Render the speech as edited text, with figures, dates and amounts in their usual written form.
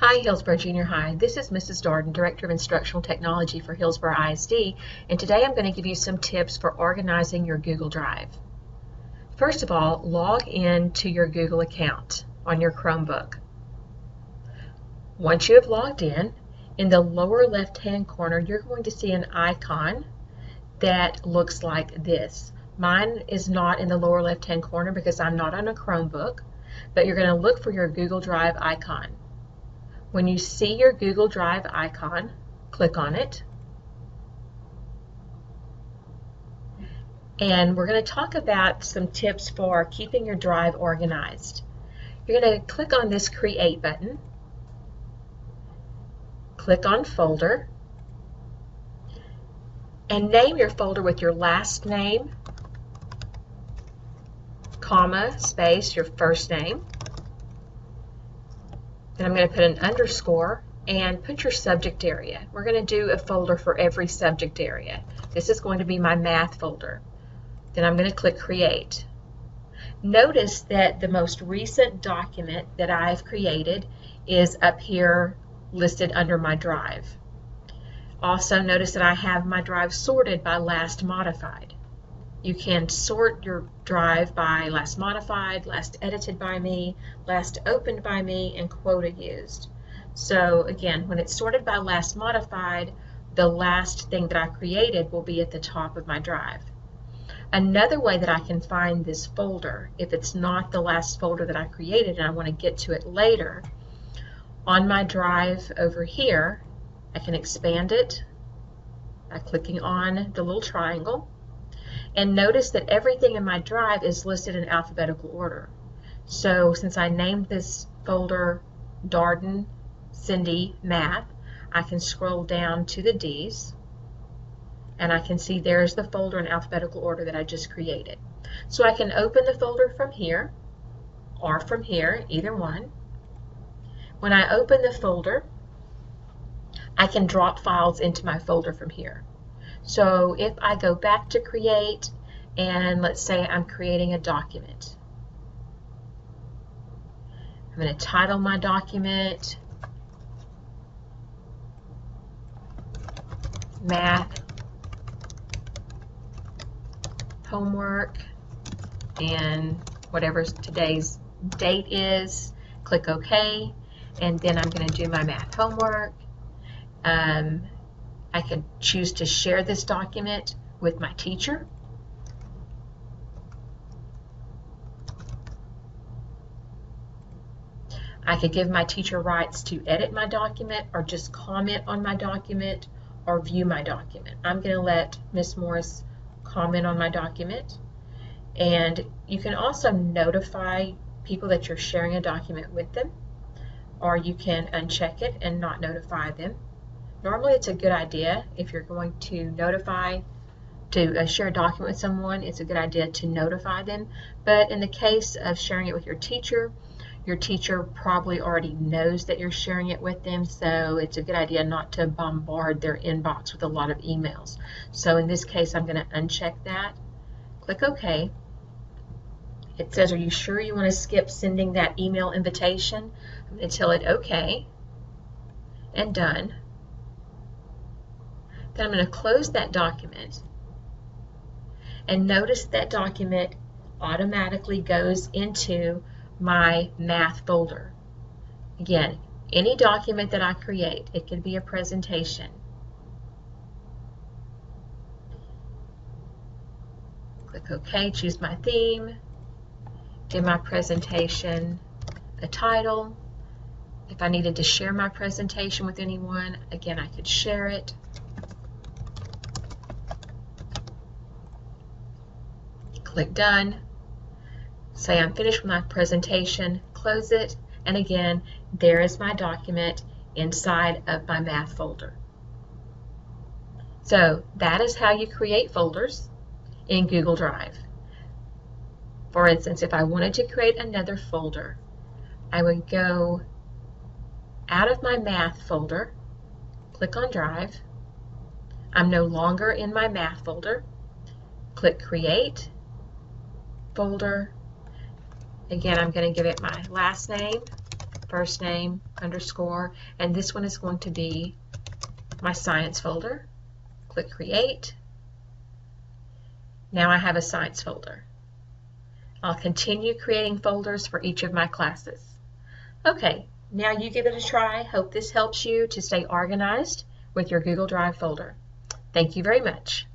Hi, Hillsborough Junior High. This is Mrs. Darden, Director of Instructional Technology for Hillsborough ISD, and today I'm going to give you some tips for organizing your Google Drive. First of all, log in to your Google account on your Chromebook. Once you have logged in the lower left-hand corner, you're going to see an icon that looks like this. Mine is not in the lower left-hand corner because I'm not on a Chromebook, but you're going to look for your Google Drive icon. When you see your Google Drive icon, click on it. And we're going to talk about some tips for keeping your drive organized. You're going to click on this Create button. Click on Folder. And name your folder with your last name, comma, space, your first name. Then I'm going to put an underscore and put your subject area. We're going to do a folder for every subject area. This is going to be my math folder. Then I'm going to click Create. Notice that the most recent document that I've created is up here listed under my drive. Also notice that I have my drive sorted by last modified. You can sort your drive by last modified, last edited by me, last opened by me, and quota used. So again, when it's sorted by last modified, the last thing that I created will be at the top of my drive. Another way that I can find this folder, if it's not the last folder that I created and I want to get to it later, on my drive over here, I can expand it by clicking on the little triangle. And notice that everything in my drive is listed in alphabetical order. So since I named this folder Darden Cindy Math, I can scroll down to the D's and I can see there's the folder in alphabetical order that I just created. So I can open the folder from here or from here, either one. When I open the folder, I can drop files into my folder from here. So if I go back to Create, and let's say I'm creating a document. I'm going to title my document Math Homework, and whatever today's date is, click OK, and then I'm going to do my math homework. I can choose to share this document with my teacher. I could give my teacher rights to edit my document or just comment on my document or view my document. I'm going to let Ms. Morris comment on my document. And you can also notify people that you're sharing a document with them, or you can uncheck it and not notify them. Normally it's a good idea if you're going to share a document with someone, it's a good idea to notify them. But in the case of sharing it with your teacher probably already knows that you're sharing it with them, so it's a good idea not to bombard their inbox with a lot of emails. So in this case, I'm going to uncheck that. Click OK. It says, are you sure you want to skip sending that email invitation? I'm going to tell it OK and done. Then I'm going to close that document, and notice that document automatically goes into my math folder. Again, any document that I create, it could be a presentation. Click OK, choose my theme, give my presentation a title. If I needed to share my presentation with anyone, again, I could share it. Click Done. Say I'm finished with my presentation, close it, and again, there is my document inside of my math folder. So that is how you create folders in Google Drive. For instance, if I wanted to create another folder, I would go out of my math folder, click on Drive. I'm no longer in my math folder. Click Create, Folder. Again, I'm going to give it my last name, first name underscore, and this one is going to be my science folder. Click create. Now I have a science folder. I'll continue creating folders for each of my classes. Okay, now you give it a try. Hope this helps you to stay organized with your Google Drive folder. Thank you very much.